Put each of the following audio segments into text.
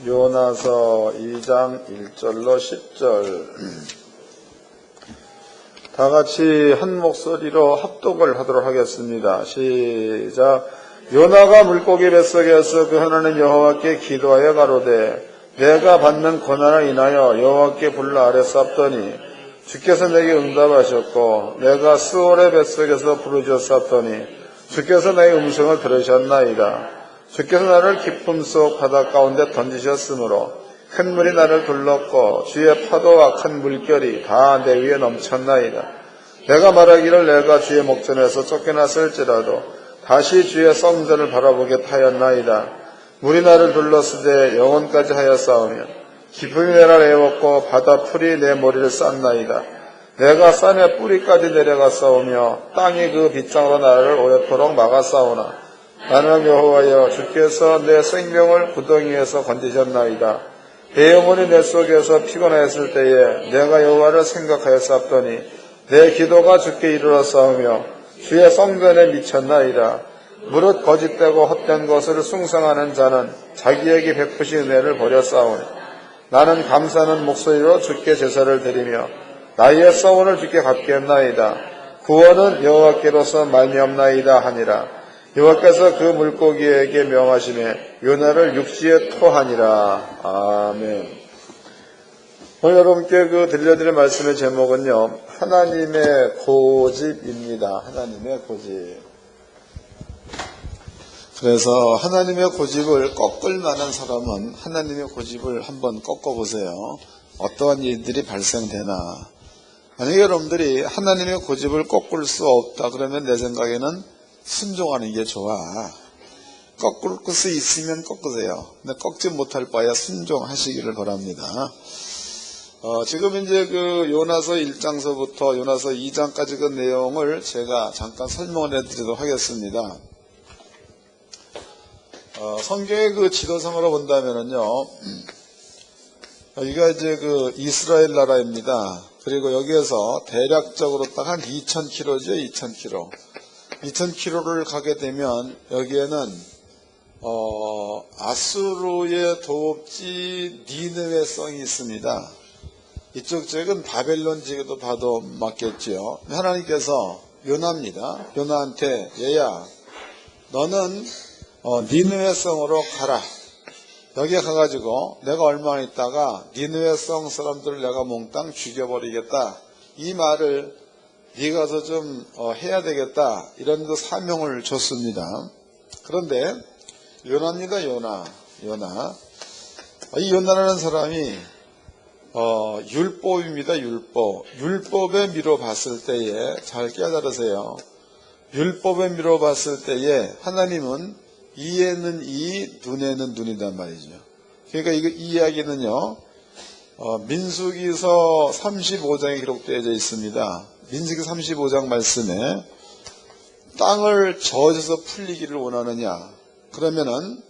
요나서 2장 1절로 10절 다 같이 한 목소리로 합독을 하도록 하겠습니다. 시작. 요나가 물고기 뱃속에서 그 하나님 여호와께 기도하여 가로되 내가 받는 고난을 인하여 여호와께 불러 아뢰사옵더니 주께서 내게 응답하셨고 내가 스올의 뱃속에서 부르짖었사옵더니 주께서 나의 음성을 들으셨나이다. 주께서 나를 깊음 속 바다 가운데 던지셨으므로 큰 물이 나를 둘렀고 주의 파도와 큰 물결이 다 내 위에 넘쳤나이다. 내가 말하기를 내가 주의 목전에서 쫓겨났을지라도 다시 주의 성전을 바라보게 하였나이다. 물이 나를 둘렀으되 영혼까지 하였사오며 기쁨이 나를 애웠고 바다 풀이 내 머리를 쌌나이다. 내가 산의 뿌리까지 내려갔사오며 땅이 그 빗장으로 나를 오랫도록 막았사오나 나는 여호와여 주께서 내 생명을 구덩이에서 건지셨나이다. 내 영혼이 내 속에서 피곤하였을 때에 내가 여호와를 생각하였사옵더니 내 기도가 주께 이르렀사오며 주의 성전에 미쳤나이다. 무릇 거짓되고 헛된 것을 숭상하는 자는 자기에게 베푸신 은혜를 버렸사오니 나는 감사하는 목소리로 주께 제사를 드리며 나의 서원을 주께 갚겠나이다. 구원은 여호와께로서 말미암나이다 하니라. 여호와께서 그 물고기에게 명하시매 요나를 육지에 토하니라. 아멘. 오늘 여러분께 들려드릴 말씀의 제목은요, 하나님의 고집입니다. 하나님의 고집. 그래서 하나님의 고집을 꺾을 만한 사람은 하나님의 고집을 한번 꺾어보세요. 어떠한 일들이 발생되나. 만약에 여러분들이 하나님의 고집을 꺾을 수 없다 그러면 내 생각에는 순종하는 게 좋아. 꺾을 수 있으면 꺾으세요. 근데 꺾지 못할 바에 순종하시기를 바랍니다. 지금 이제 요나서 1장서부터 요나서 2장까지 그 내용을 제가 잠깐 설명을 해드리도록 하겠습니다. 성경의 지도상으로 본다면은요, 여기가 이제 이스라엘 나라입니다. 그리고 여기에서 대략적으로 딱 한 2000km죠, 2000km. 2000km를 가게 되면 여기에는 아수르의 도읍지 니느웨 성이 있습니다. 이쪽 지역은 바벨론 지역도 봐도 맞겠죠. 하나님께서 요나입니다. 요나한테 얘야 너는 니느웨 성으로 가라. 여기에 가가지고 내가 얼마 있다가 니느웨 성 사람들을 내가 몽땅 죽여버리겠다. 이 말을 네가 가서 좀 해야 되겠다. 이런 사명을 줬습니다. 그런데 요나입니다. 요나. 이 요나라는 사람이 율법입니다. 율법에 미뤄 봤을 때에 잘 깨달으세요. 율법에 미뤄 봤을 때에 하나님은 이에는 이, 눈에는 눈이란 말이죠. 그러니까 이 이야기는요, 민수기서 35장에 기록되어 있습니다. 민수기 35장 말씀에 땅을 저어져서 풀리기를 원하느냐? 그러면은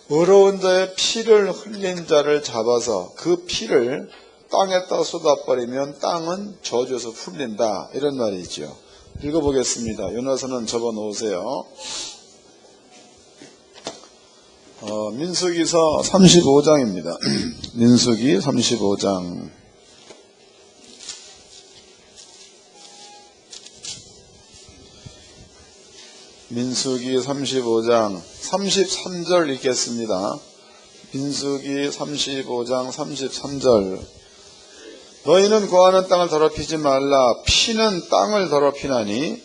의로운 자의 피를 흘린 자를 잡아서 그 피를 땅에다 쏟아버리면 땅은 저어져서 풀린다. 이런 말이죠. 읽어보겠습니다. 요나서는 접어놓으세요. 민수기서 35장입니다. 민수기 35장. 민수기 35장 33절 읽겠습니다. 민수기 35장 33절. 너희는 거하는 땅을 더럽히지 말라. 피는 땅을 더럽히나니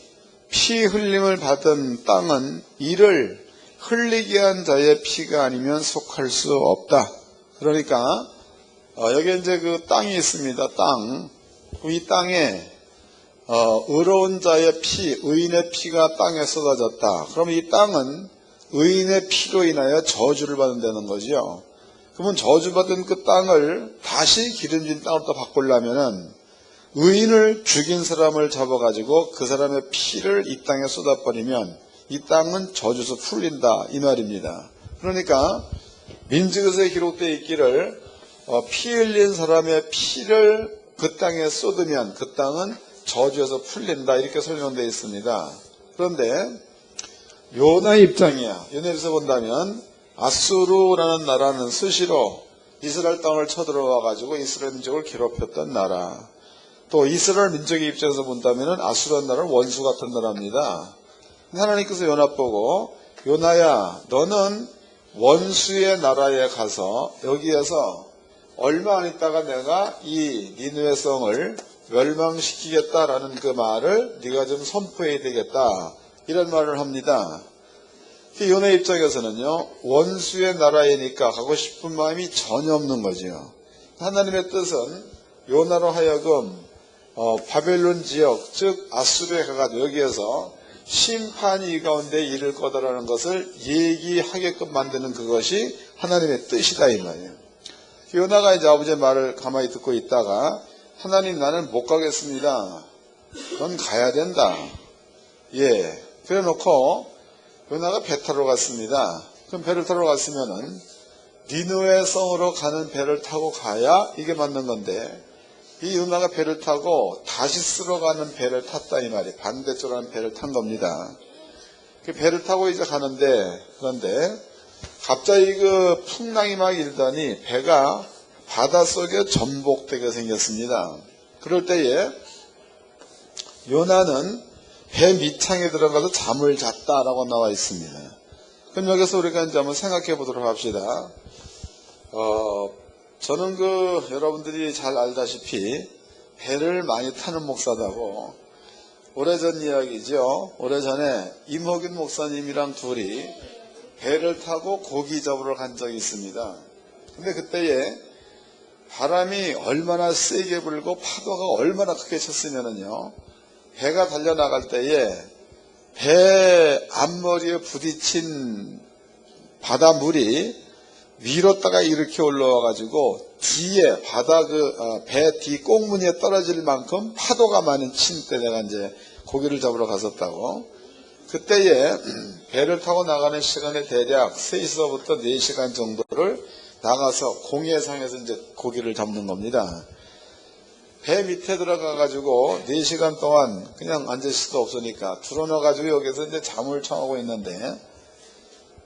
피 흘림을 받은 땅은 이를 흘리게 한 자의 피가 아니면 속할 수 없다. 그러니까 여기 이제 땅이 있습니다. 땅. 이 땅에 의로운 자의 피, 의인의 피가 땅에 쏟아졌다. 그럼 이 땅은 의인의 피로 인하여 저주를 받는다는 거죠. 그러면 저주받은 그 땅을 다시 기름진 땅으로 또 바꾸려면은 의인을 죽인 사람을 잡아가지고 그 사람의 피를 이 땅에 쏟아버리면 이 땅은 저주에서 풀린다. 이 말입니다. 그러니까 민수기서에 기록되어 있기를 피 흘린 사람의 피를 그 땅에 쏟으면 그 땅은 저주에서 풀린다. 이렇게 설명되어 있습니다. 그런데 요나의 입장이야. 요나에서 본다면 아수르라는 나라는 수시로 이스라엘 땅을 쳐들어와 가지고 이스라엘 민족을 괴롭혔던 나라. 또 이스라엘 민족의 입장에서 본다면 아수르라는 나라는 원수 같은 나라입니다. 하나님께서 요나 보고 요나야 너는 원수의 나라에 가서 여기에서 얼마 안 있다가 내가 이 니느웨 성을 멸망시키겠다라는 그 말을 네가 좀 선포해야 되겠다 이런 말을 합니다. 요나 입장에서는요 원수의 나라이니까 가고 싶은 마음이 전혀 없는 거죠. 하나님의 뜻은 요나로 하여금 바벨론 지역 즉 아수르에 가가지고 여기에서 심판이 이 가운데 이를 거다라는 것을 얘기하게끔 만드는 그것이 하나님의 뜻이다 이 말이에요. 요나가 이제 아버지의 말을 가만히 듣고 있다가 하나님 나는 못 가겠습니다. 넌 가야 된다. 예. 그래 놓고 요나가 배 타러 갔습니다. 그럼 배를 타러 갔으면은 니느웨 성으로 가는 배를 타고 가야 이게 맞는 건데 이 요나가 배를 타고 다시스로 가는 배를 탔다 이 말이 반대쪽으로 가는 배를 탄 겁니다. 그 배를 타고 이제 가는데 그런데 갑자기 그 풍랑이 막 일더니 배가 바닷속에 전복되게 생겼습니다. 그럴 때에 요나는 배 밑창에 들어가서 잠을 잤다라고 나와 있습니다. 그럼 여기서 우리가 이제 한번 생각해 보도록 합시다. 저는 여러분들이 잘 알다시피 배를 많이 타는 목사다고 오래전 이야기죠. 오래전에 임호균 목사님이랑 둘이 배를 타고 고기 잡으러 간 적이 있습니다. 근데 그때에 바람이 얼마나 세게 불고 파도가 얼마나 크게 쳤으면은요 배가 달려나갈 때에 배 앞머리에 부딪힌 바닷물이 위로다가 이렇게 올라와가지고 뒤에 배 뒤 꽁무니에 떨어질 만큼 파도가 많이 친 때 내가 이제 고기를 잡으러 갔었다고. 그때에 배를 타고 나가는 시간에 대략 3시서부터 4시간 정도를 나가서 공해상에서 이제 고기를 잡는 겁니다. 배 밑에 들어가가지고 4시간 동안 그냥 앉을 수도 없으니까 들어놔가지고 여기서 이제 잠을 청하고 있는데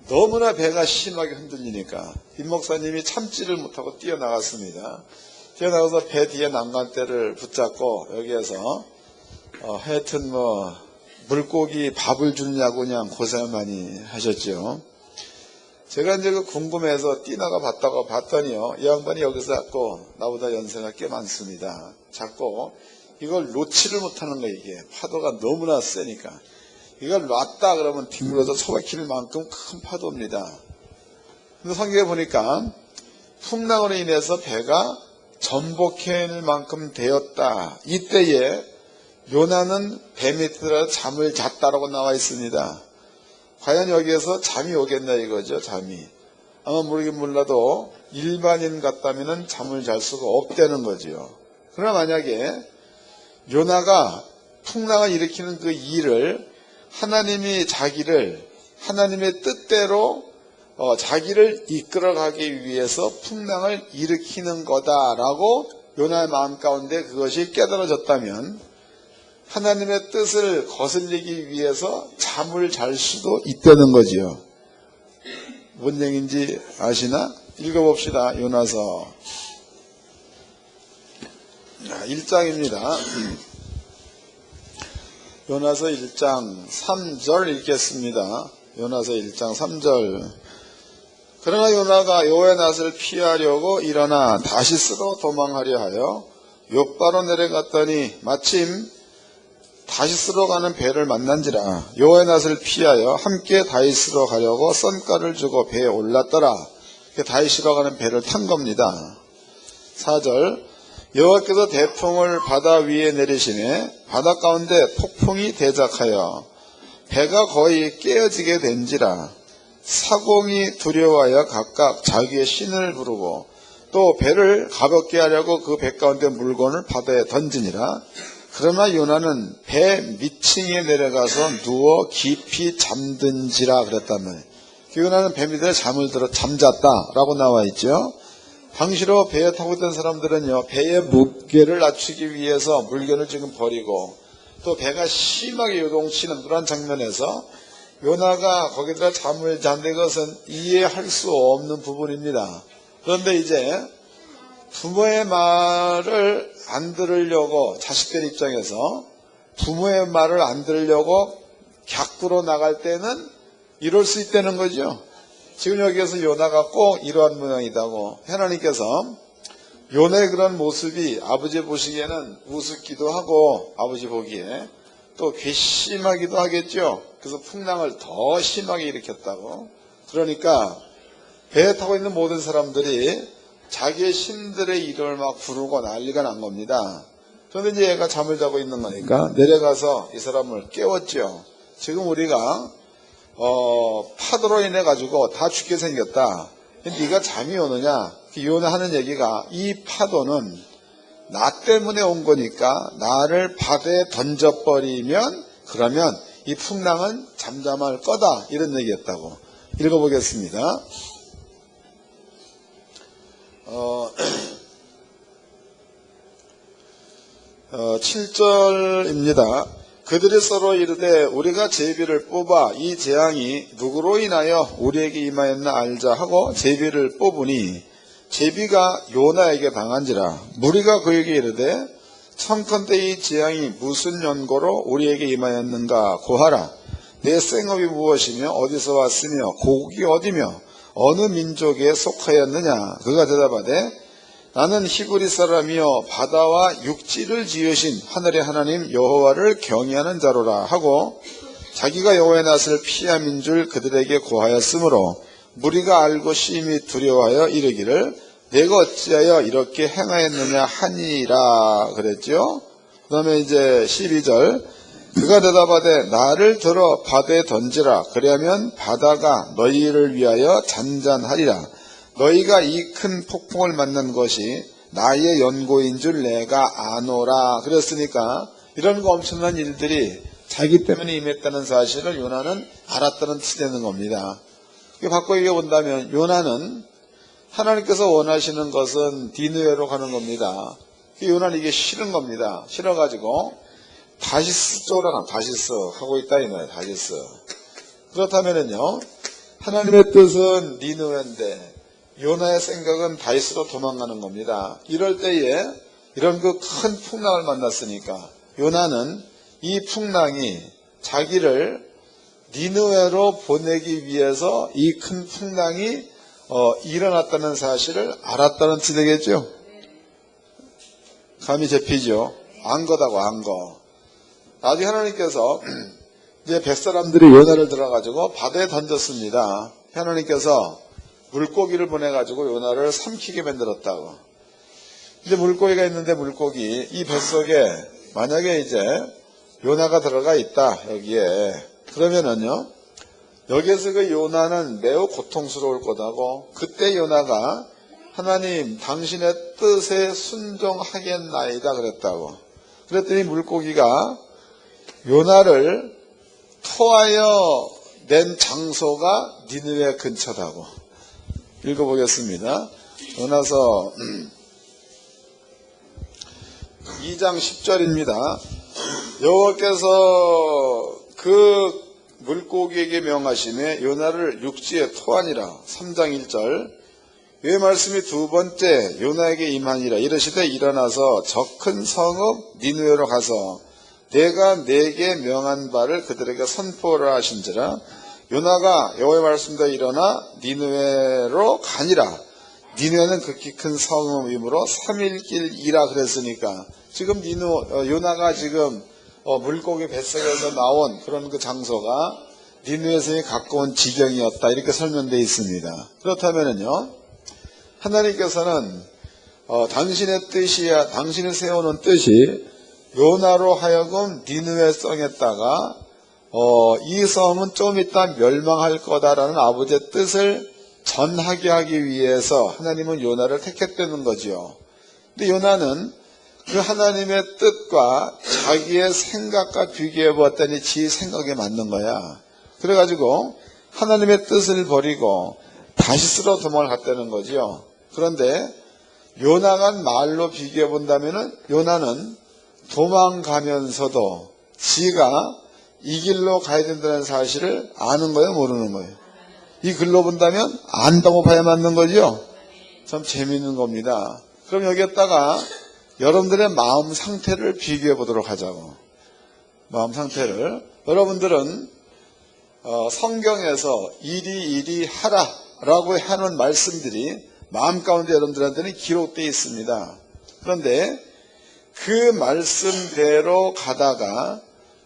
너무나 배가 심하게 흔들리니까 임 목사님이 참지를 못하고 뛰어나갔습니다. 뛰어나가서 배 뒤에 난간대를 붙잡고 여기에서 하여튼 물고기 밥을 주느냐고 그냥 고생을 많이 하셨죠. 제가 이제 궁금해서 뛰나가 봤더니요 이 양반이 여기서 자꾸 나보다 연세가 꽤 많습니다. 자꾸 이걸 놓지를 못하는 거예요. 이게 파도가 너무나 세니까 이걸 놨다 그러면 뒹굴어서 처박힐 만큼 큰 파도입니다. 근데 성경에 보니까 풍랑으로 인해서 배가 전복해낼 만큼 되었다. 이때에 요나는 배 밑에 들어가서 잠을 잤다라고 나와 있습니다. 과연 여기에서 잠이 오겠나 이거죠. 잠이 아마 모르긴 몰라도 일반인 같다면 잠을 잘 수가 없다는 거죠. 그러나 만약에 요나가 풍랑을 일으키는 그 일을 하나님이 자기를 하나님의 뜻대로 자기를 이끌어가기 위해서 풍랑을 일으키는 거다라고 요나의 마음 가운데 그것이 깨달아졌다면 하나님의 뜻을 거슬리기 위해서 잠을 잘 수도 있다는 거지요. 뭔 얘기인지 아시나? 읽어봅시다. 요나서 1장입니다. 요나서 1장 3절 읽겠습니다. 요나서 1장 3절. 그러나 요나가 여호와의 낯을 피하려고 일어나 다시스로 도망하려 하여 욥바로 내려갔더니 마침 다시스로 가는 배를 만난지라. 여호와의 낯을 피하여 함께 다시스로 가려고 썬가를 주고 배에 올랐더라. 다시스로 가는 배를 탄 겁니다. 4절. 여호와께서 대풍을 바다 위에 내리시매 바다 가운데 폭풍이 대작하여 배가 거의 깨어지게 된지라. 사공이 두려워하여 각각 자기의 신을 부르고 또 배를 가볍게 하려고 그 배 가운데 물건을 바다에 던지니라. 그러나 요나는 배 밑층에 내려가서 누워 깊이 잠든지라 그랬다면 요나는 배 밑에 잠잤다라고 나와 있죠. 당시로 배에 타고 있던 사람들은요 배의 무게를 낮추기 위해서 물건을 지금 버리고 또 배가 심하게 요동치는 그런 장면에서 요나가 거기다 잠을 잔데 그것은 이해할 수 없는 부분입니다. 그런데 이제 부모의 말을 안 들으려고, 자식들 입장에서 부모의 말을 안 들으려고 객구로 나갈 때는 이럴 수 있다는 거죠. 지금 여기에서 요나가 꼭 이러한 모양이다고. 하나님께서 요나의 그런 모습이 아버지 보시기에는 우습기도 하고 아버지 보기에 또 괘씸하기도 하겠죠. 그래서 풍랑을 더 심하게 일으켰다고. 그러니까 배에 타고 있는 모든 사람들이 자기의 신들의 이름을 막 부르고 난리가 난 겁니다. 그런데 이제 얘가 잠을 자고 있는 거니까 내려가서 이 사람을 깨웠죠. 지금 우리가 파도로 인해 가지고 다 죽게 생겼다. 네가 잠이 오느냐? 요나 하는 얘기가, 이 파도는 나 때문에 온 거니까 나를 바다에 던져버리면 그러면 이 풍랑은 잠잠할 거다, 이런 얘기였다고. 읽어보겠습니다. 7절입니다. 그들이 서로 이르되 우리가 제비를 뽑아 이 재앙이 누구로 인하여 우리에게 임하였나 알자 하고 제비를 뽑으니 제비가 요나에게 당한지라. 무리가 그에게 이르되 청컨대 이 재앙이 무슨 연고로 우리에게 임하였는가 고하라. 내 생업이 무엇이며 어디서 왔으며 고국이 어디며 어느 민족에 속하였느냐. 그가 대답하되 나는 히브리 사람이요 바다와 육지를 지으신 하늘의 하나님 여호와를 경외하는 자로라 하고 자기가 여호와의 낯을 피함인 줄 그들에게 고하였으므로 무리가 알고 심히 두려워하여 이르기를 내가 어찌하여 이렇게 행하였느냐 하니라 그랬죠. 그 다음에 이제 12절 그가 대답하되 나를 들어 바다에 던지라. 그리하면 바다가 너희를 위하여 잔잔하리라. 너희가 이 큰 폭풍을 만난 것이 나의 연고인 줄 내가 아노라. 그랬으니까 이런 거 엄청난 일들이 자기 때문에 임했다는 사실을 요나는 알았다는 뜻이 되는 겁니다. 바꿔 얘기해본다면 요나는 하나님께서 원하시는 것은 니느웨로 가는 겁니다. 요나는 이게 싫은 겁니다. 싫어가지고 다시스 쪽으로 가. 다시스 하고 있다 이 말이에요. 다시스. 그렇다면은요 하나님의 뜻은 니느웨인데 요나의 생각은 다시스로 도망가는 겁니다. 이럴 때에 이런 그 큰 풍랑을 만났으니까 요나는 이 풍랑이 자기를 니느웨로 보내기 위해서 이 큰 풍랑이 일어났다는 사실을 알았다는 뜻이 되겠죠. 감이 잡히죠. 안 거다고 안 거. 나중에 하나님께서 이제 백사람들이 요나를 들어가지고 바다에 던졌습니다. 하나님께서 물고기를 보내가지고 요나를 삼키게 만들었다고. 이제 물고기가 있는데 물고기 이 뱃속에 만약에 이제 요나가 들어가 있다 여기에 그러면은요 여기에서 그 요나는 매우 고통스러울 거다고. 그때 요나가 하나님 당신의 뜻에 순종하겠나이다 그랬다고. 그랬더니 물고기가 요나를 토하여 낸 장소가 니느웨 근처다고. 읽어보겠습니다. 요나서 2장 10절입니다. 여호와께서 그 물고기에게 명하시매 요나를 육지에 토하니라. 3장 1절 이 말씀이 두 번째 요나에게 임하니라. 이르시되 일어나서 저 큰 성읍 니느웨로 가서 내가 내게 명한 바를 그들에게 선포를 하신지라. 요나가 여호와의 말씀대로 일어나 니느웨로 가니라. 니느웨는 극히 큰 성읍이므로 3일 길이라 그랬으니까 지금 요나가 지금 물고기 뱃속에서 나온 그런 그 장소가 니느웨성에 가까운 지경이었다 이렇게 설명되어 있습니다. 그렇다면은요 하나님께서는 당신의 뜻이야 당신이 세우는 뜻이 요나로 하여금 니느웨성에다가 이 성은 좀 이따 멸망할 거다라는 아버지의 뜻을 전하게 하기 위해서 하나님은 요나를 택했다는 거지요. 근데 요나는 그 하나님의 뜻과 자기의 생각과 비교해 보았더니 지 생각에 맞는 거야. 그래가지고 하나님의 뜻을 버리고 다시스로 도망을 갔다는 거지요. 그런데 요나가 말로 비교해 본다면은 요나는 도망가면서도 지가 이 길로 가야 된다는 사실을 아는 거예요, 모르는 거예요? 이 글로 본다면 안다고 봐야 맞는 거죠? 참 재미있는 겁니다. 그럼 여기에다가 여러분들의 마음 상태를 비교해 보도록 하자고. 마음 상태를. 여러분들은 성경에서 이리 하라 라고 하는 말씀들이 마음 가운데 여러분들한테는 기록되어 있습니다. 그런데 그 말씀대로 가다가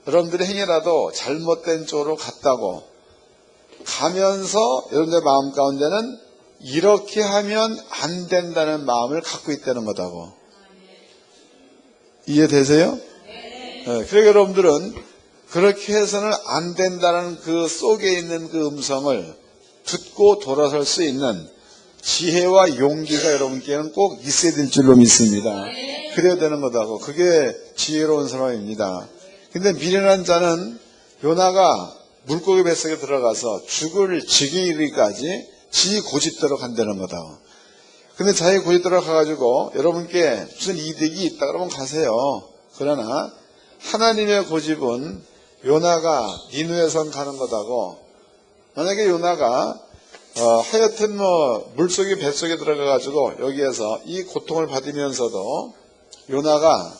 여러분들의 행위라도 잘못된 쪽으로 갔다고 가면서 여러분들의 마음 가운데는 이렇게 하면 안 된다는 마음을 갖고 있다는 거다고. 이해되세요? 네. 그러니까 여러분들은 그렇게 해서는 안 된다는 그 속에 있는 그 음성을 듣고 돌아설 수 있는 지혜와 용기가 여러분께는 꼭 있어야 될 줄로 믿습니다. 그래야 되는 거다고. 그게 지혜로운 사람입니다. 근데 미련한 자는 요나가 물고기 뱃속에 들어가서 죽을 지경에 이르기까지 지 고집대로 간다는 거다. 근데 자기 고집대로 가가지고 여러분께 무슨 이득이 있다 그러면 가세요. 그러나 하나님의 고집은 요나가 니느웨선 가는 거다고. 만약에 요나가 하여튼 물속에 뱃속에 들어가가지고 여기에서 이 고통을 받으면서도 요나가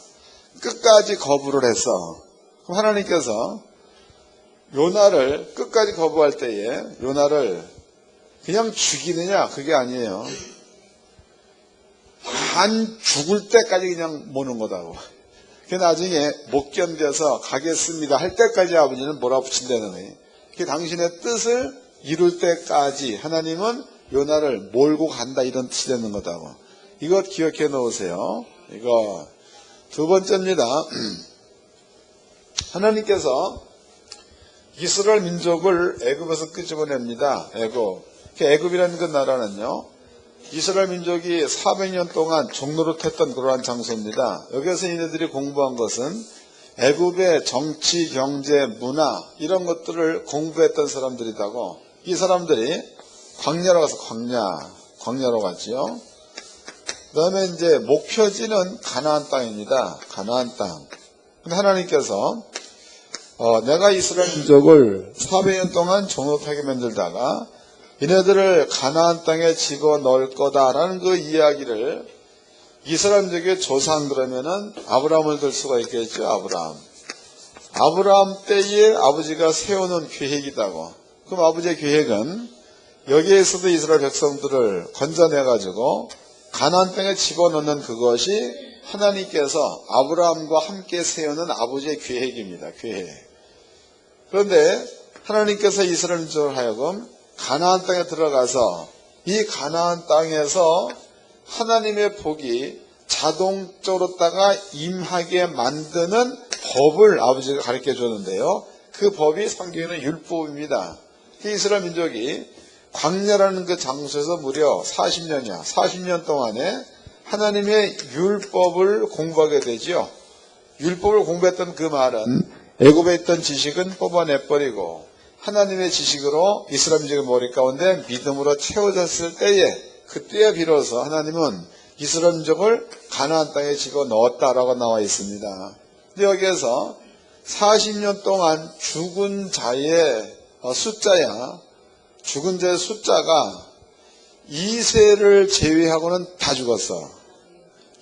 끝까지 거부를 했어. 그럼 하나님께서 요나를 끝까지 거부할 때에 요나를 그냥 죽이느냐? 그게 아니에요. 한 죽을 때까지 그냥 모는 거다고. 그 나중에 못 견뎌서 가겠습니다 할 때까지 아버지는 몰아붙인다는 거예요. 그 당신의 뜻을 이룰 때까지 하나님은 요나를 몰고 간다, 이런 뜻이 되는 거다고. 이것 기억해 놓으세요. 이거 두 번째입니다. 하나님께서 이스라엘 민족을 애굽에서 끄집어냅니다. 애굽이라는 그 나라는요, 이스라엘 민족이 400년 동안 종노릇했던 그러한 장소입니다. 여기서 이네들이 공부한 것은 애굽의 정치, 경제, 문화 이런 것들을 공부했던 사람들이다고. 이 사람들이 광야로 가서 광야로 갔지요. 그 다음에 이제 목표지는 가나안 땅입니다. 가나안 땅. 근데 하나님께서 내가 이스라엘 민족을 400년 동안 종노릇하게 만들다가 이네들을 가나안 땅에 집어넣을 거다라는 그 이야기를 이스라엘 민족의 조상 그러면은 아브라함을 들 수가 있겠죠. 아브라함 때에 아버지가 세우는 계획이다고. 그럼 아버지의 계획은 여기에서도 이스라엘 백성들을 건져내가지고 가나안 땅에 집어넣는 그것이 하나님께서 아브라함과 함께 세우는 아버지의 계획입니다. 계획. 그런데 하나님께서 이스라엘 민족을 하여금 가나안 땅에 들어가서 이 가나안 땅에서 하나님의 복이 자동적으로다가 임하게 만드는 법을 아버지가 가르쳐 줬는데요. 그 법이 성경에는 율법입니다. 이스라엘 민족이 광야라는 그 장소에서 무려 40년 동안에 하나님의 율법을 공부하게 되죠. 율법을 공부했던 그 말은 애굽에 있던 지식은 뽑아내버리고 하나님의 지식으로 이스라엘 민족의 머리 가운데 믿음으로 채워졌을 때에, 그때에 비로소 하나님은 이스라엘 민족을 가나안 땅에 집어넣었다라고 나와 있습니다. 근데 여기에서 40년 동안 죽은 자의 죽은 자의 숫자가 2세를 제외하고는 다 죽었어.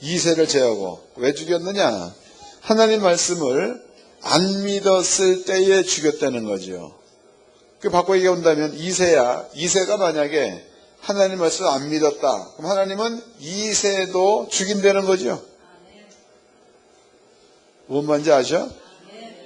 2세를 제외하고. 왜 죽였느냐? 하나님 말씀을 안 믿었을 때에 죽였다는 거죠. 그 바꿔 얘기한다면 2세가 만약에 하나님 말씀을 안 믿었다. 그럼 하나님은 2세도 죽인다는 거죠. 뭔 말인지 아셔?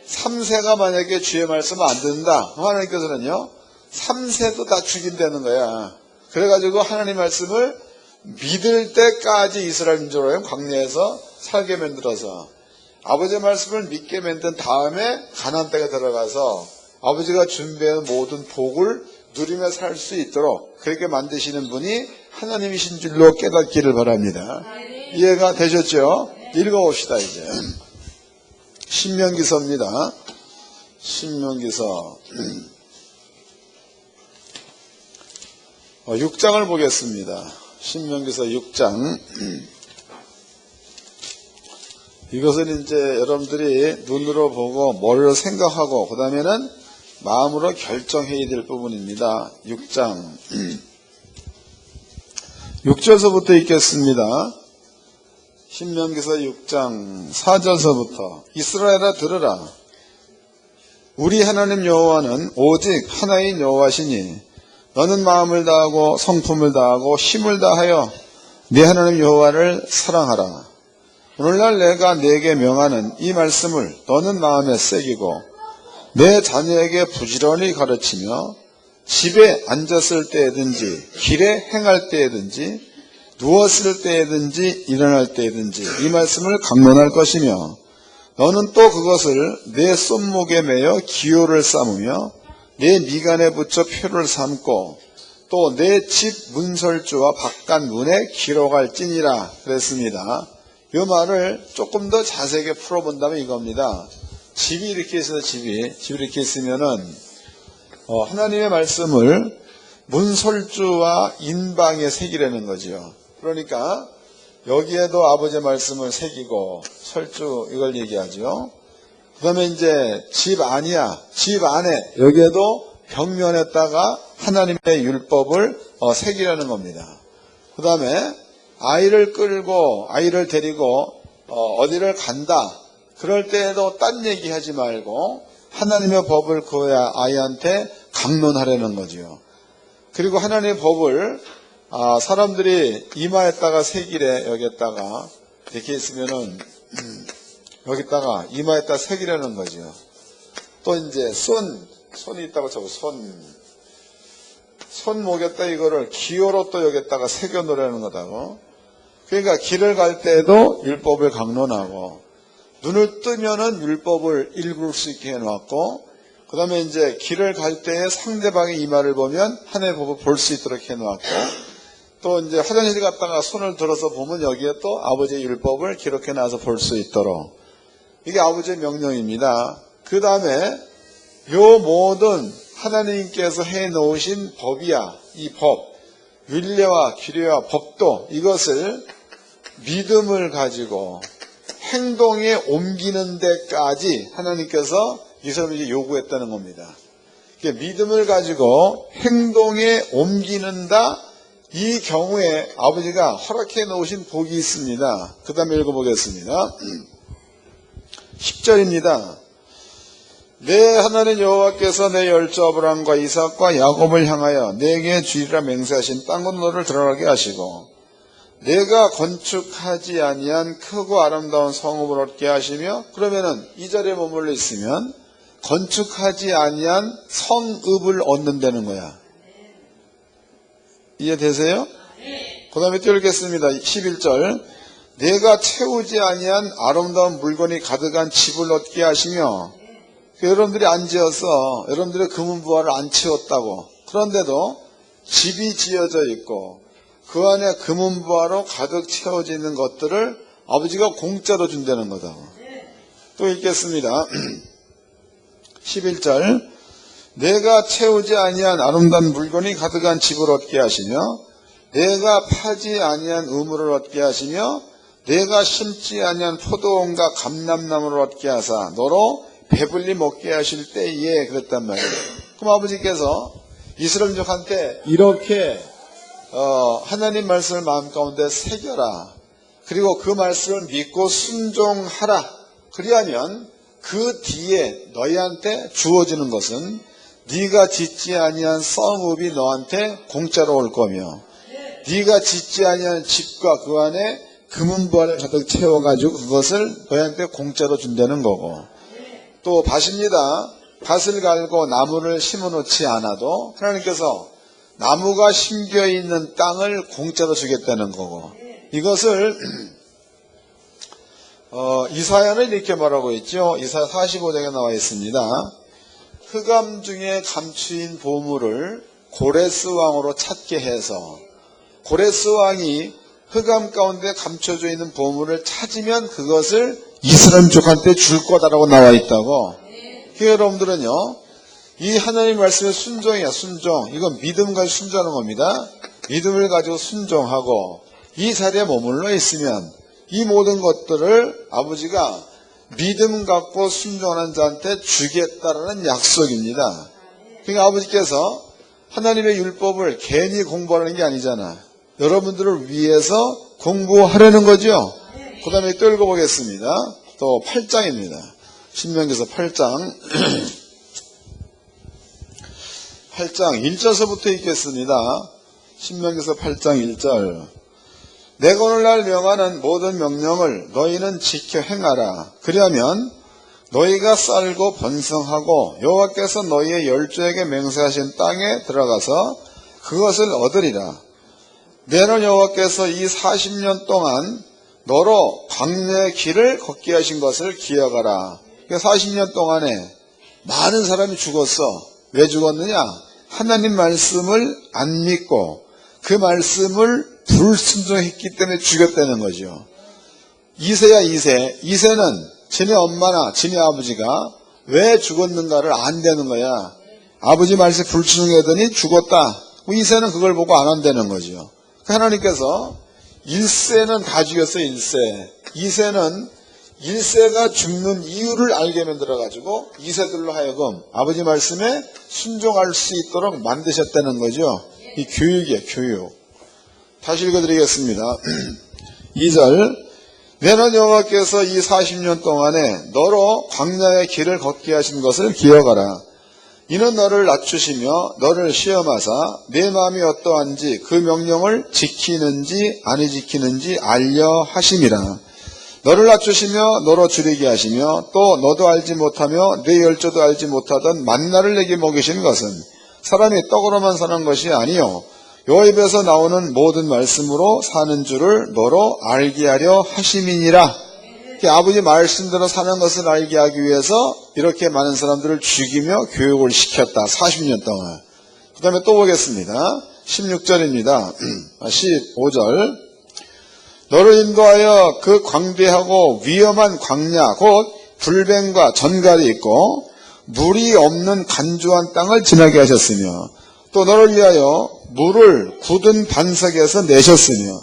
3세가 만약에 주의 말씀을 안 듣는다. 그럼 하나님께서는요, 3세도 다 죽인다는 거야. 그래가지고 하나님 말씀을 믿을 때까지 이스라엘 민족을 광야에서 살게 만들어서 아버지의 말씀을 믿게 만든 다음에 가나안 땅에 들어가서 아버지가 준비한 모든 복을 누리며 살 수 있도록 그렇게 만드시는 분이 하나님이신 줄로 깨닫기를 바랍니다. 이해가 되셨죠? 읽어봅시다. 이제 신명기서입니다. 신명기서 6장을 보겠습니다. 신명기서 6장 이것은 이제 여러분들이 눈으로 보고 머리로 생각하고 그 다음에는 마음으로 결정해야 될 부분입니다. 6장 6절서부터 읽겠습니다. 신명기서 6장 4절서부터 이스라엘아 들으라. 우리 하나님 여호와는 오직 하나인 여호와시니 너는 마음을 다하고 성품을 다하고 힘을 다하여 네 하나님 여호와를 사랑하라. 오늘날 내가 네게 명하는 이 말씀을 너는 마음에 새기고 내 자녀에게 부지런히 가르치며 집에 앉았을 때든지 길에 행할 때든지 누웠을 때든지 일어날 때든지 이 말씀을 강론할 것이며 너는 또 그것을 내 손목에 매어 기호를 삼으며 내 미간에 붙여 표를 삼고 또 내 집 문설주와 바깥 문에 기록할지니라 그랬습니다. 이 말을 조금 더 자세하게 풀어본다면 이겁니다. 집이 이렇게 있어요. 집이 이렇게 있으면은 하나님의 말씀을 문설주와 인방에 새기라는 거죠. 그러니까 여기에도 아버지의 말씀을 새기고 설주 이걸 얘기하죠. 그 다음에 이제 집 안이야. 집 안에 여기에도 벽면에다가 하나님의 율법을 새기라는 겁니다. 그 다음에 아이를 끌고 아이를 데리고 어디를 간다. 그럴 때에도 딴 얘기하지 말고 하나님의 법을 그 아이한테 강론하려는 거죠. 그리고 하나님의 법을 사람들이 이마에다가 새기래. 여기에다가 이렇게 있으면은 여기다가 이마에다가 새기려는 거죠. 또 이제 손이 있다고 쳐고 손목에다 이거를 기호로 또 여기에다가 새겨 놓으려는 거다고. 그러니까 길을 갈 때에도 율법을 강론하고 눈을 뜨면은 율법을 읽을 수 있게 해놓았고 그 다음에 이제 길을 갈 때에 상대방의 이마를 보면 하나님의 법을 볼 수 있도록 해놓았고 또 이제 화장실 갔다가 손을 들어서 보면 여기에 또 아버지의 율법을 기록해 놔서 볼 수 있도록 이게 아버지의 명령입니다. 그 다음에 요 모든 하나님께서 해놓으신 법이야. 이 법, 율례와 규례와 법도 이것을 믿음을 가지고 행동에 옮기는 데까지 하나님께서 이 사람에게 요구했다는 겁니다. 믿음을 가지고 행동에 옮기는다. 이 경우에 아버지가 허락해 놓으신 복이 있습니다. 그 다음에 읽어보겠습니다. 10절입니다. 내 하나님 여호와께서 내 열조 아브라함과 이삭과 야곱을 향하여 내게 주리라 맹세하신 땅은 너를 들어가게 하시고 내가 건축하지 아니한 크고 아름다운 성읍을 얻게 하시며 그러면은 이 자리에 머물러 있으면 건축하지 아니한 성읍을 얻는다는 거야. 이해되세요? 그 다음에 또 읽겠습니다. 11절 내가 채우지 아니한 아름다운 물건이 가득한 집을 얻게 하시며 여러분들이 안 지어서 여러분들의 금은부화를 안 채웠다고 그런데도 집이 지어져 있고 그 안에 금은부화로 가득 채워져 있는 것들을 아버지가 공짜로 준다는 거다. 또 읽겠습니다. 11절 내가 채우지 아니한 아름다운 물건이 가득한 집을 얻게 하시며 내가 파지 아니한 우물을 얻게 하시며 내가 심지 아니한 포도원과 감람나무를 얻게 하사 너로 배불리 먹게 하실 때에 그랬단 말이에요. 그럼 아버지께서 이스라엘 민족한테 이렇게 하나님 말씀을 마음 가운데 새겨라. 그리고 그 말씀을 믿고 순종하라. 그리하면 그 뒤에 너희한테 주어지는 것은 네가 짓지 아니한 성읍이 너한테 공짜로 올 거며 네가 짓지 아니한 집과 그 안에 금은보화를 가득 채워가지고 그것을 너희한테 공짜로 준다는 거고 또 밭입니다. 밭을 갈고 나무를 심어놓지 않아도 하나님께서 나무가 심겨있는 땅을 공짜로 주겠다는 거고 이것을 이사야는 이렇게 말하고 있죠. 이사야 45장에 나와 있습니다. 흑암 중에 감추인 보물을 고레스 왕으로 찾게 해서 고레스 왕이 흑암 가운데 감춰져 있는 보물을 찾으면 그것을 이스라엘 민족한테 줄 거다라고 나와 있다고. 여러분들은요, 이 하나님 말씀의 순종이야, 순종. 이건 믿음 가지고 순종하는 겁니다. 믿음을 가지고 순종하고 이 자리에 머물러 있으면 이 모든 것들을 아버지가 믿음 갖고 순종하는 자한테 주겠다라는 약속입니다. 그러니까 아버지께서 하나님의 율법을 괜히 공부하는 게 아니잖아. 여러분들을 위해서 공부하려는 거죠. 그 다음에 또 읽어보겠습니다. 또 8장입니다. 신명기서 8장 8장 1절서부터 읽겠습니다. 신명기서 8장 1절. 내가 오늘날 명하는 모든 명령을 너희는 지켜 행하라. 그리하면 너희가 쌀고 번성하고 여호와께서 너희의 열조에게 맹세하신 땅에 들어가서 그것을 얻으리라. 내는 여호와께서 이 40년 동안 너로 광야의 길을 걷게 하신 것을 기억하라. 40년 동안에 많은 사람이 죽었어. 왜 죽었느냐? 하나님 말씀을 안 믿고 그 말씀을 불순종했기 때문에 죽였다는 거죠. 이세야 이세. 이세는 지네 엄마나 지네 아버지가 왜 죽었는가를 안다는 거야. 아버지 말씀에 불순종하더니 죽었다. 이세는 그걸 보고 안 한다는 거죠. 하나님께서 1세는 다 죽였어요. 1세. 2세는 1세가 죽는 이유를 알게 만들어가지고 2세들로 하여금 아버지 말씀에 순종할 수 있도록 만드셨다는 거죠. 이 교육이에요. 교육. 다시 읽어드리겠습니다. 2절. 내는 여호와께서 이 40년 동안에 너로 광야의 길을 걷게 하신 것을 기억하라. 이는 너를 낮추시며 너를 시험하사 내 마음이 어떠한지 그 명령을 지키는지 아니 지키는지 알려 하심이라. 너를 낮추시며 너로 줄이게 하시며 또 너도 알지 못하며 내 열조도 알지 못하던 만나를 내게 먹이신 것은 사람이 떡으로만 사는 것이 아니요 여호와 입에서 나오는 모든 말씀으로 사는 줄을 너로 알게 하려 하심이니라. 아버지 말씀대로 사는 것을 알게 하기 위해서 이렇게 많은 사람들을 죽이며 교육을 시켰다. 40년 동안. 그 다음에 또 보겠습니다. 16절입니다. 15절. 너를 인도하여 그 광대하고 위험한 광야 곧 불뱀과 전갈이 있고 물이 없는 간조한 땅을 지나게 하셨으며 또 너를 위하여 물을 굳은 반석에서 내셨으며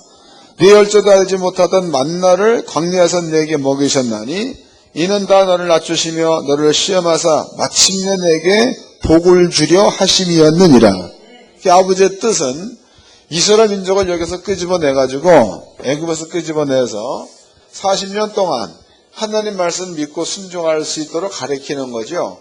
네 열조도 알지 못하던 만나를 광야에서 내게 먹이셨나니 이는 다 너를 낮추시며 너를 시험하사 마침내 내게 복을 주려 하심이었느니라. 아버지의 뜻은 이스라엘 민족을 여기서 끄집어내가지고 애굽에서 끄집어내서 40년 동안 하나님 말씀 믿고 순종할 수 있도록 가르치는 거죠.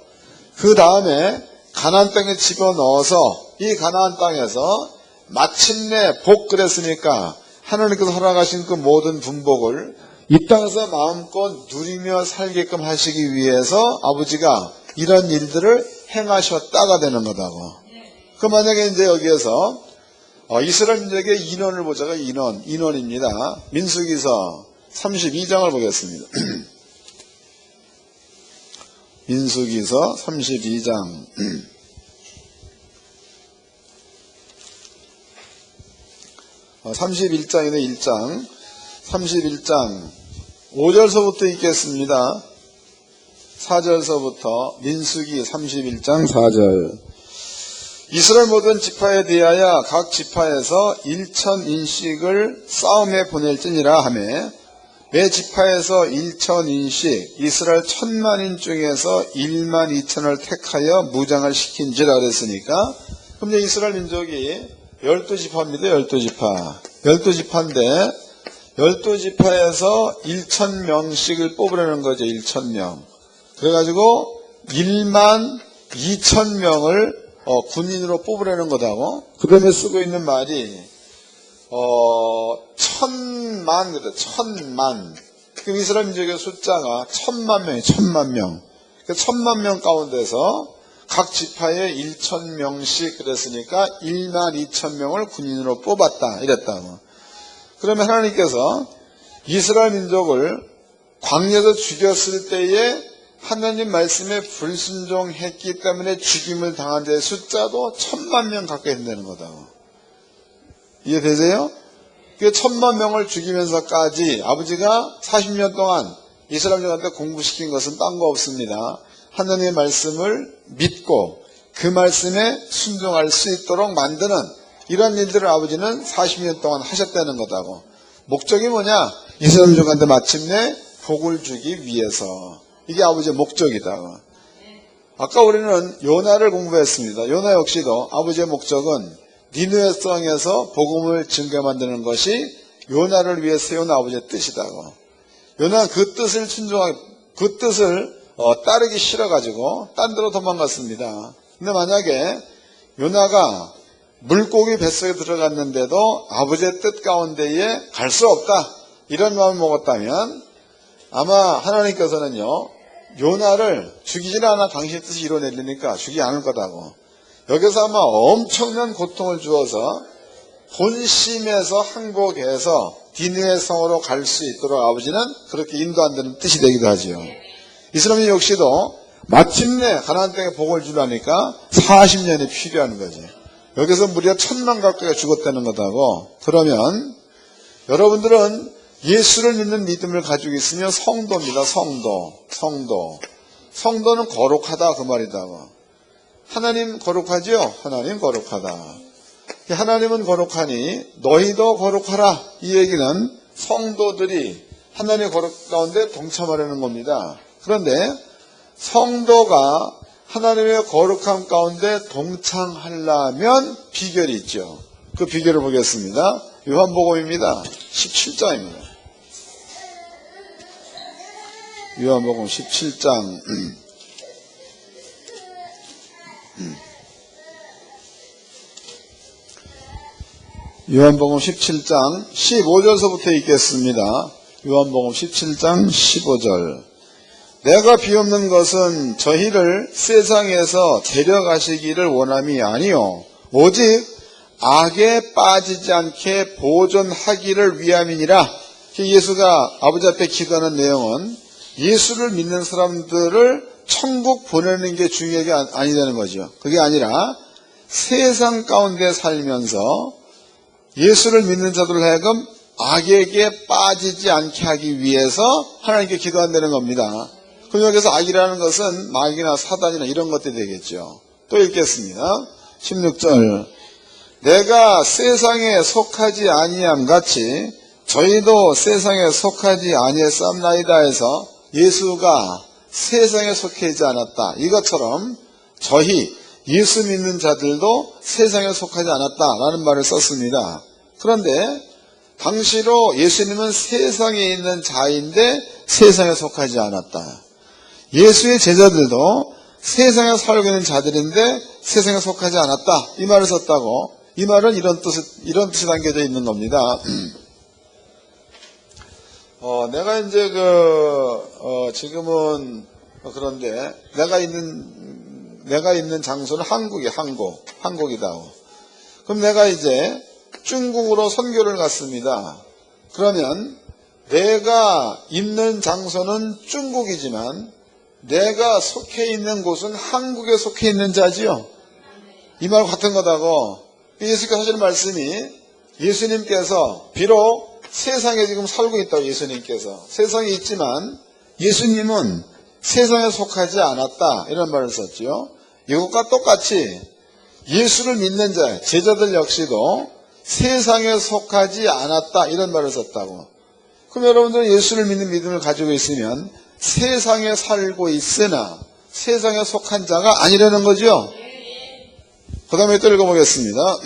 그 다음에 가나안 땅에 집어넣어서 이 가나안 땅에서 마침내 복 그랬으니까 하나님께서 허락하신 그 모든 분복을 이 땅에서 마음껏 누리며 살게끔 하시기 위해서 아버지가 이런 일들을 행하셨다가 되는 거다고. 그 만약에 이제 여기에서 이스라엘 민족의 인원을 보자가 인원입니다. 민수기서 32장을 보겠습니다. 민수기서 32장 31장이네 1장 31장 5절서부터 읽겠습니다. 4절서부터 민수기 31장 4절. 이스라엘 모든 지파에 대하여 각 지파에서 1000인씩을 싸움에 보낼지니라 하매 매 지파에서 1000인씩 이스라엘 1000만인 중에서 12000을 택하여 무장을 시킨지라 그랬으니까 그럼 이제 이스라엘 민족이 12지파입니다. 12지파. 12지파인데 12지파에서 1000명씩을 뽑으려는 거죠. 1000명. 그래가지고 12000명을 군인으로 뽑으려는 거다고. 그 다음에 쓰고 있는 말이 1000만 그래. 1000만. 그럼 이스라엘 민족의 숫자가 1000만 명이에요. 1000만 명. 1000만 명 가운데서 각 지파에 1000명씩 그랬으니까 12000명을 군인으로 뽑았다 이랬다고. 그러면 하나님께서 이스라엘 민족을 광야에서 죽였을 때에 하나님 말씀에 불순종했기 때문에 죽임을 당한 자의 숫자도 1000만 명 가까이 된다는 거다고. 이해되세요? 그 1000만 명을 죽이면서까지 아버지가 40년 동안 이스라엘 민족한테 공부시킨 것은 딴 거 없습니다. 하나님의 말씀을 믿고 그 말씀에 순종할 수 있도록 만드는 이런 일들을 아버지는 40년 동안 하셨다는 거다고. 목적이 뭐냐? 이스라엘 족한테 마침내 복을 주기 위해서. 이게 아버지의 목적이다. 아까 우리는 요나를 공부했습니다. 요나 역시도 아버지의 목적은 니느웨 성에서 복음을 증거 만드는 것이 요나를 위해 세운 아버지의 뜻이다고. 요나는 그 뜻을 따르기 싫어가지고 딴 데로 도망갔습니다. 근데 만약에 요나가 물고기 뱃속에 들어갔는데도 아버지의 뜻 가운데에 갈 수 없다, 이런 마음을 먹었다면 아마 하나님께서는요, 요나를 죽이질 않아 당신의 뜻을 이뤄내려니까 죽이지 않을 거다고. 여기서 아마 엄청난 고통을 주어서 본심에서 항복해서 니느웨 성으로 갈 수 있도록 아버지는 그렇게 인도한다는 뜻이 되기도 하지요. 이스라엘 역시도 마침내 가나안 땅에 복을 주려니까 40년이 필요한 거지. 여기서 무려 1000만 가까이가 죽었다는 거다고. 그러면 여러분들은 예수를 믿는 믿음을 가지고 있으면 성도입니다. 성도는 거룩하다, 그 말이다고. 하나님 거룩하지요? 하나님 거룩하다. 하나님은 거룩하니 너희도 거룩하라. 이 얘기는 성도들이 하나님의 거룩 가운데 동참하려는 겁니다. 그런데 성도가 하나님의 거룩함 가운데 동참하려면 비결이 있죠. 그 비결을 보겠습니다. 요한복음입니다. 17장입니다. 요한복음 17장 요한복음 17장 15절서부터 읽겠습니다. 요한복음 17장 15절. 내가 비옵는 것은 저희를 세상에서 데려가시기를 원함이 아니요 오직 악에 빠지지 않게 보존하기를 위함이니라. 예수가 아버지 앞에 기도하는 내용은 예수를 믿는 사람들을 천국 보내는 게 중요한 게 아니라는 거죠. 그게 아니라 세상 가운데 살면서 예수를 믿는 자들을 하여금 악에게 빠지지 않게 하기 위해서 하나님께 기도한다는 겁니다. 그럼 여기서 악이라는 것은 마귀나 사단이나 이런 것들이 되겠죠. 또 읽겠습니다. 16절. 내가 세상에 속하지 아니함 같이 저희도 세상에 속하지 아니했사옵나이다 해서 예수가 세상에 속해 있지 않았다. 이것처럼 저희 예수 믿는 자들도 세상에 속하지 않았다라는 말을 썼습니다. 그런데 당시로 예수님은 세상에 있는 자인데 세상에 속하지 않았다. 예수의 제자들도 세상에 살고 있는 자들인데 세상에 속하지 않았다. 이 말을 썼다고. 이 말은 이런 뜻이 담겨져 있는 겁니다. 내가 이제 지금은 그런데 내가 있는 장소는 한국이다. 그럼 내가 이제 중국으로 선교를 갔습니다. 그러면 내가 있는 장소는 중국이지만 내가 속해 있는 곳은 한국에 속해 있는 자지요. 이 말과 같은 거다고. 예수께서 하시는 말씀이 예수님께서 비록 세상에 지금 살고 있다고 예수님께서 세상에 있지만 예수님은 세상에 속하지 않았다 이런 말을 썼지요. 이것과 똑같이 예수를 믿는 자 제자들 역시도 세상에 속하지 않았다 이런 말을 썼다고. 그럼 여러분들은 예수를 믿는 믿음을 가지고 있으면 세상에 살고 있으나 세상에 속한 자가 아니라는 거죠. 그 다음에 또 읽어보겠습니다.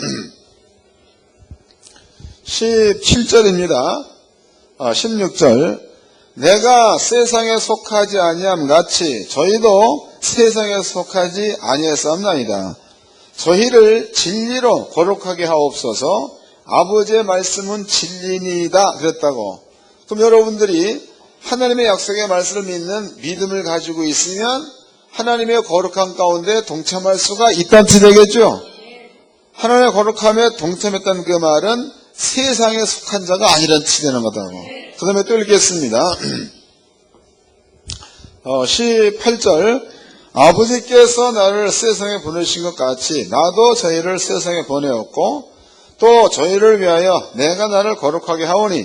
17절입니다. 16절. 내가 세상에 속하지 아니함 같이 저희도 세상에 속하지 아니했사옵나이다. 저희를 진리로 거룩하게 하옵소서. 아버지의 말씀은 진리니이다 그랬다고. 그럼 여러분들이 하나님의 약속의 말씀을 믿는 믿음을 가지고 있으면 하나님의 거룩함 가운데 동참할 수가 있다는 뜻이 되겠죠. 하나님의 거룩함에 동참했다는 그 말은 세상에 속한 자가 아니라는 뜻이 되는 거다고. 그 다음에 또 읽겠습니다. 18절. 아버지께서 나를 세상에 보내신 것 같이 나도 저희를 세상에 보내었고 또 저희를 위하여 내가 나를 거룩하게 하오니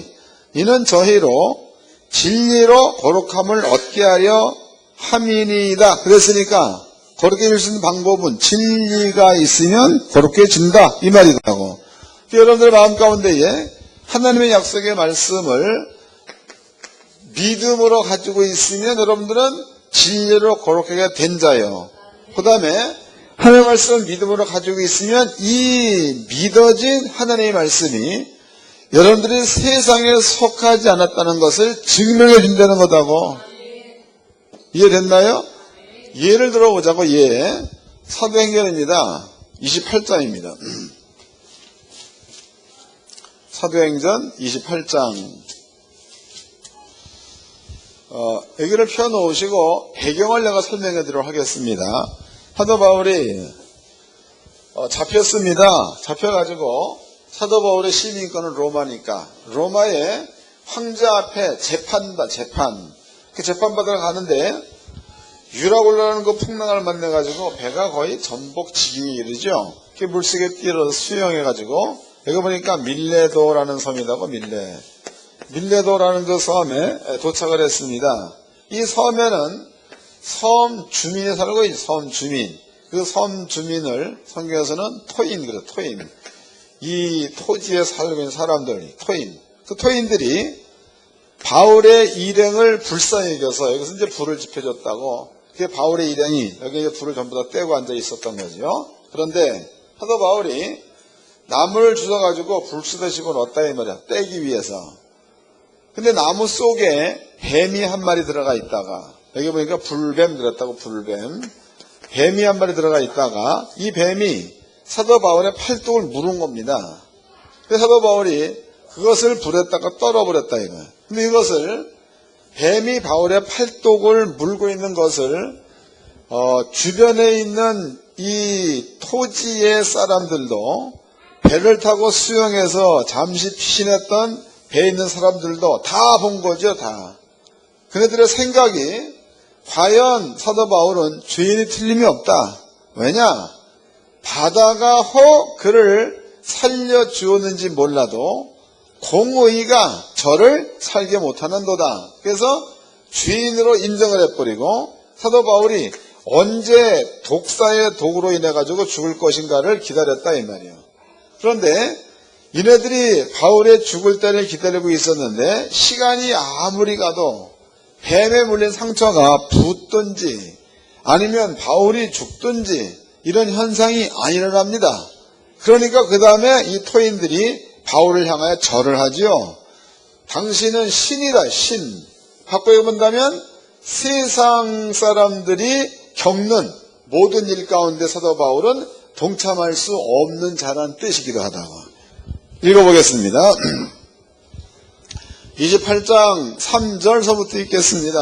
이는 저희로 진리로 거룩함을 얻게 하려 함이니이다. 그랬으니까 거룩해질 방법은 진리가 있으면 거룩해진다 이 말이라고. 여러분들의 마음 가운데에 하나님의 약속의 말씀을 믿음으로 가지고 있으면 여러분들은 진리로 거룩하게 된 자예요. 그 다음에 하나님의 말씀을 믿음으로 가지고 있으면 이 믿어진 하나님의 말씀이 여러분들이 세상에 속하지 않았다는 것을 증명해 준다는 거다고. 이해됐나요? 예를 들어보자고. 예. 사도행전입니다. 28장입니다. 사도행전 28장. 여기를 펴놓으시고 배경을 내가 설명해 드리도록 하겠습니다. 사도 바울이 잡혔습니다. 잡혀가지고 사도 바울의 시민권은 로마니까 로마의 황제 앞에 재판다. 재판. 그 재판받으러 가는데 유라굴라라는 그 풍랑을 만나가지고 배가 거의 전복 지기에 이르죠. 그 물속에 뛰어서 수영해가지고 여기 보니까 밀레도라는 섬이라고. 밀레도라는 그 섬에 도착을 했습니다. 이 섬에는 섬 주민이 살고 있어요. 섬 주민. 그 섬 주민을 성경에서는 토인 그래요. 토인. 이 토지에 살고 있는 사람들, 토인. 그 토인들이 바울의 일행을 불쌍히 여겨서 여기서 이제 불을 지펴줬다고. 그게 바울의 일행이 여기 이제 불을 전부 다 떼고 앉아 있었던 거죠. 그런데 사도 바울이 나무를 주워가지고 불 쓰듯이고 넣었다 이 말이야. 떼기 위해서. 근데 나무 속에 뱀이 한 마리 들어가 있다가 여기 보니까 불뱀 들었다고. 불뱀. 뱀이 한 마리 들어가 있다가 이 뱀이 사도 바울의 팔뚝을 물은 겁니다. 그래서 사도 바울이 그것을 불에다가 떨어버렸다 이거예요. 근데 이것을 뱀이 바울의 팔뚝을 물고 있는 것을 주변에 있는 이 토지의 사람들도 배를 타고 수영해서 잠시 피신했던 배에 있는 사람들도 다 본 거죠. 다. 그네들의 생각이 과연 사도 바울은 죄인이 틀림이 없다. 왜냐? 바다가 혹 그를 살려주었는지 몰라도 공의가 저를 살게 못하는도다. 그래서 죄인으로 인정을 해버리고 사도 바울이 언제 독사의 독으로 인해 가지고 죽을 것인가를 기다렸다 이 말이에요. 그런데 이네들이 바울의 죽을 때를 기다리고 있었는데 시간이 아무리 가도 뱀에 물린 상처가 붓든지 아니면 바울이 죽든지 이런 현상이 안 일어납니다. 그러니까 그 다음에 이 토인들이 바울을 향하여 절을 하지요. 당신은 신이라. 신. 바꿔 본다면 세상 사람들이 겪는 모든 일 가운데 사도 바울은 동참할 수 없는 자란 뜻이기도 하다고. 읽어보겠습니다. 28장 3절서부터 읽겠습니다.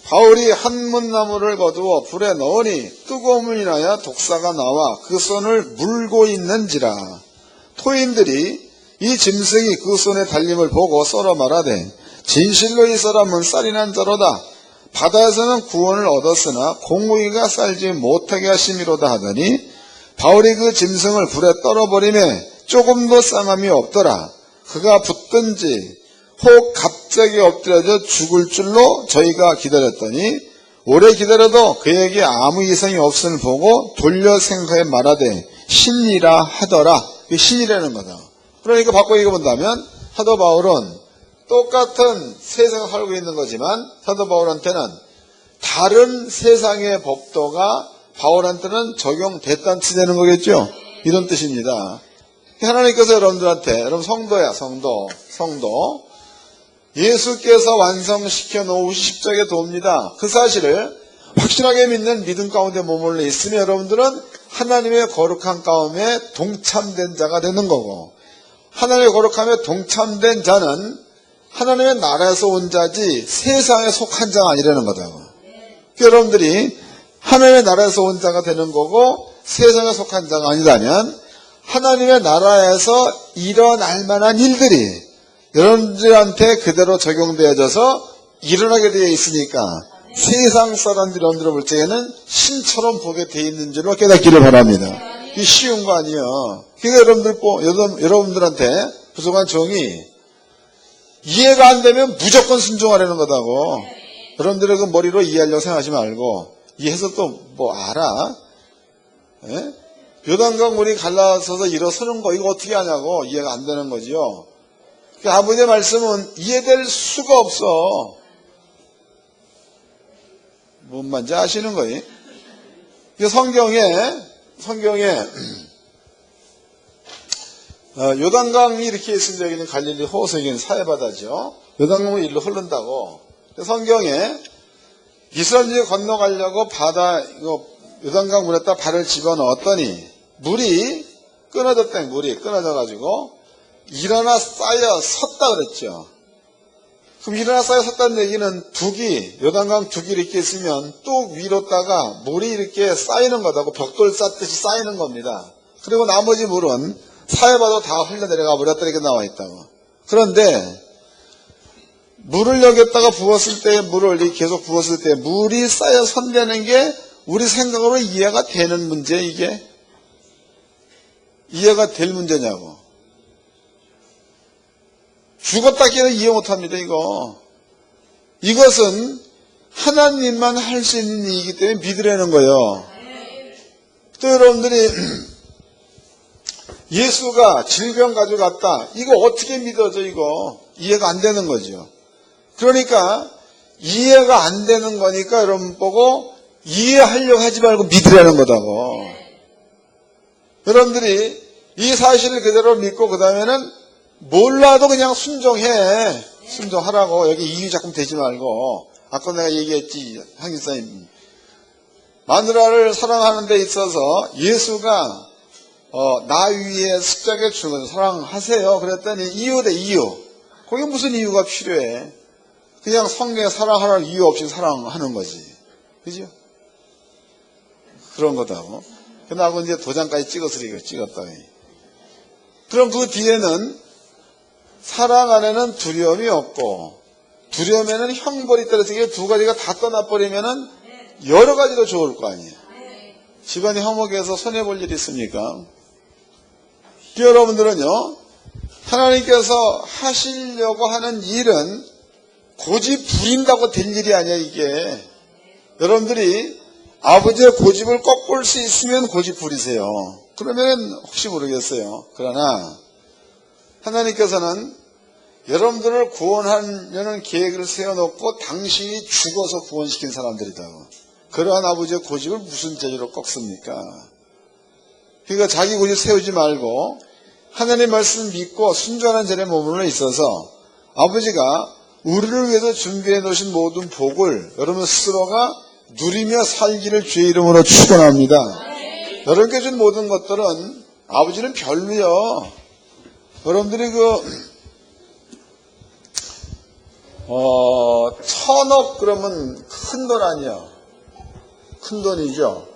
바울이 한문나무를 거두어 불에 넣으니 뜨거움을 인하여 독사가 나와 그 손을 물고 있는지라. 토인들이 이 짐승이 그 손에 달림을 보고 썰어 말하되 진실로 이 사람은 쌀이난 자로다. 바다에서는 구원을 얻었으나 공의가 쌀지 못하게 하심이로다 하더니 바울이 그 짐승을 불에 떨어버리매 조금도 쌍함이 없더라. 그가 붙든지 혹 갑자기 엎드려져 죽을 줄로 저희가 기다렸더니 오래 기다려도 그에게 아무 이상이 없음을 보고 돌려 생각해 말하되 신이라 하더라. 신이라는 거다. 그러니까 바꿔 읽어본다면 사도 바울은 똑같은 세상을 살고 있는 거지만 사도 바울한테는 다른 세상의 법도가 바울한테는 적용됐다는 뜻이 되는 거겠죠. 이런 뜻입니다. 하나님께서 여러분들한테, 여러분 성도야, 성도. 예수께서 완성시켜 놓으신 십자가의 도입니다. 그 사실을 확실하게 믿는 믿음 가운데 머물러 있으면 여러분들은 하나님의 거룩한 가운데 동참된 자가 되는 거고, 하나님의 거룩함에 동참된 자는 하나님의 나라에서 온 자지 세상에 속한 자가 아니라는 거다고. 여러분들이 하나님의 나라에서 온 자가 되는 거고 세상에 속한 자가 아니라면 하나님의 나라에서 일어날 만한 일들이 여러분들한테 그대로 적용되어져서 일어나게 되어 있으니까 세상 사람들이 여러분들을 볼 때에는 신처럼 보게 되어 있는 줄로 깨닫기를 바랍니다. 이게 쉬운 거 아니에요. 그러니까 여러분들한테 부족한 종이 이해가 안 되면 무조건 순종하려는 거다고. 여러분들의 그 머리로 이해하려고 생각하지 말고 이해해서 또 뭐 알아? 예? 요단강 물이 갈라서서 일어서는 거 이거 어떻게 하냐고 이해가 안 되는 거지요. 아버지의 말씀은 이해될 수가 없어. 뭔 말인지 아시는 거예요? 성경에 요단강이 이렇게 있습니다. 여기는 갈릴리 호수에 사해바다죠. 요단강이 일로 흐른다고. 성경에 이스라엘이 건너가려고 요단강 물에다 발을 집어넣었더니 물이 끊어졌다. 물이 끊어져가지고 일어나 쌓여 섰다 그랬죠. 그럼 일어나 쌓여 섰다는 얘기는 요단강 둑이 이렇게 있으면 뚝 위로다가 물이 이렇게 쌓이는 거다고 벽돌 쌓듯이 쌓이는 겁니다. 그리고 나머지 물은 사해바다로 다 흘러내려가 버렸다 이렇게 나와 있다고. 그런데 물을 여기다가 부었을 때, 물을 계속 부었을 때 물이 쌓여 선다는 게 우리 생각으로 이해가 되는 문제, 이게? 이해가 될 문제냐고. 죽었다 깨도 이해 못합니다, 이거. 이것은 하나님만 할 수 있는 일이기 때문에 믿으라는 거예요. 또 여러분들이 예수가 질병 가져갔다. 이거 어떻게 믿어져, 이거? 이해가 안 되는 거죠. 그러니까 이해가 안 되는 거니까 여러분 보고 이해하려고 하지 말고 믿으라는 거다고. 여러분들이 이 사실을 그대로 믿고 그 다음에는 몰라도 그냥 순종해. 순종하라고. 여기 이유 자꾸 대지 말고. 아까 내가 얘기했지. 한기사님. 마누라를 사랑하는 데 있어서 예수가 나 위에 십자가에 죽은 것을 사랑하세요. 그랬더니 이유대 이유. 거기 무슨 이유가 필요해. 그냥 성경에 사랑하라는 이유 없이 사랑하는 거지. 그죠? 그런 거다고. 그러고 이제 도장까지 찍었다. 그럼 그 뒤에는 사랑 안에는 두려움이 없고, 두려움에는 형벌이 떨어져. 이게 두 가지가 다 떠나버리면은 여러 가지로 좋을 거 아니에요. 집안이 화목해서 손해볼 일이 있습니까? 여러분들은요, 하나님께서 하시려고 하는 일은 고집 부린다고 될 일이 아니야, 이게. 여러분들이 아버지의 고집을 꺾을 수 있으면 고집 부리세요. 그러면 혹시 모르겠어요. 그러나 하나님께서는 여러분들을 구원하려는 계획을 세워놓고 당신이 죽어서 구원시킨 사람들이다고. 그러한 아버지의 고집을 무슨 재주로 꺾습니까? 그러니까 자기 고집 세우지 말고 하나님의 말씀을 믿고 순종하는 자리에 머물러 있어서 아버지가 우리를 위해서 준비해 놓으신 모든 복을 여러분 스스로가 누리며 살기를 주의 이름으로 축원합니다. 여러분께 준 모든 것들은 아버지는 별로요. 여러분들이 1,000억 그러면 큰 돈 아니야. 큰 돈이죠.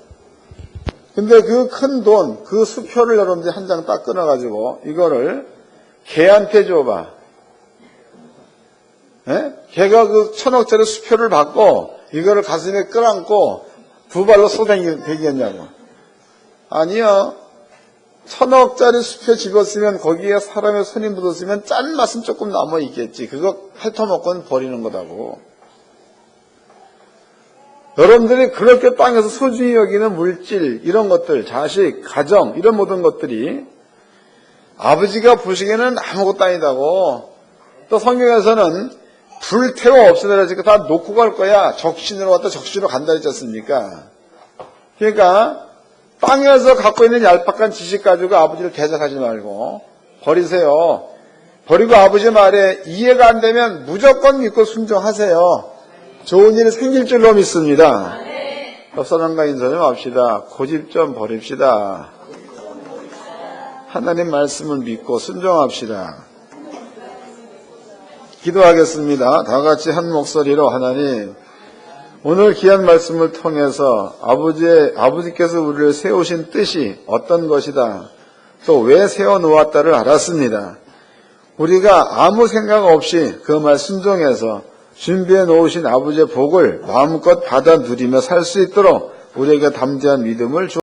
근데 그 큰 돈, 그 수표를 여러분들이 한 장 딱 끊어가지고 이거를 개한테 줘봐. 예? 걔가 그 1,000억짜리 수표를 받고 이거를 가슴에 끌안고 두 발로 쏘다니겠냐고. 아니요. 1,000억짜리 수표 집었으면 거기에 사람의 손이 묻었으면 짠맛은 조금 남아있겠지. 그거 핥아먹고는 버리는 거다고. 여러분들이 그렇게 땅에서 소중히 여기는 물질, 이런 것들, 자식, 가정, 이런 모든 것들이 아버지가 보시기에는 아무것도 아니다고. 또 성경에서는 불태워 없애달라니까 다 놓고 갈 거야. 적신으로 왔다 적신으로 간다 했지 않습니까? 그러니까 땅에서 갖고 있는 얄팍한 지식 가지고 아버지를 대적하지 말고 버리세요. 버리고 아버지 말에 이해가 안 되면 무조건 믿고 순종하세요. 좋은 일이 생길 줄로 믿습니다. 옆 사람과 인사 좀 합시다. 고집 좀 버립시다. 하나님 말씀을 믿고 순종합시다. 기도하겠습니다. 다 같이 한 목소리로 하나님, 오늘 귀한 말씀을 통해서 아버지께서 우리를 세우신 뜻이 어떤 것이다, 또 왜 세워놓았다를 알았습니다. 우리가 아무 생각 없이 그 말 순종해서 준비해 놓으신 아버지의 복을 마음껏 받아 누리며 살 수 있도록 우리에게 담대한 믿음을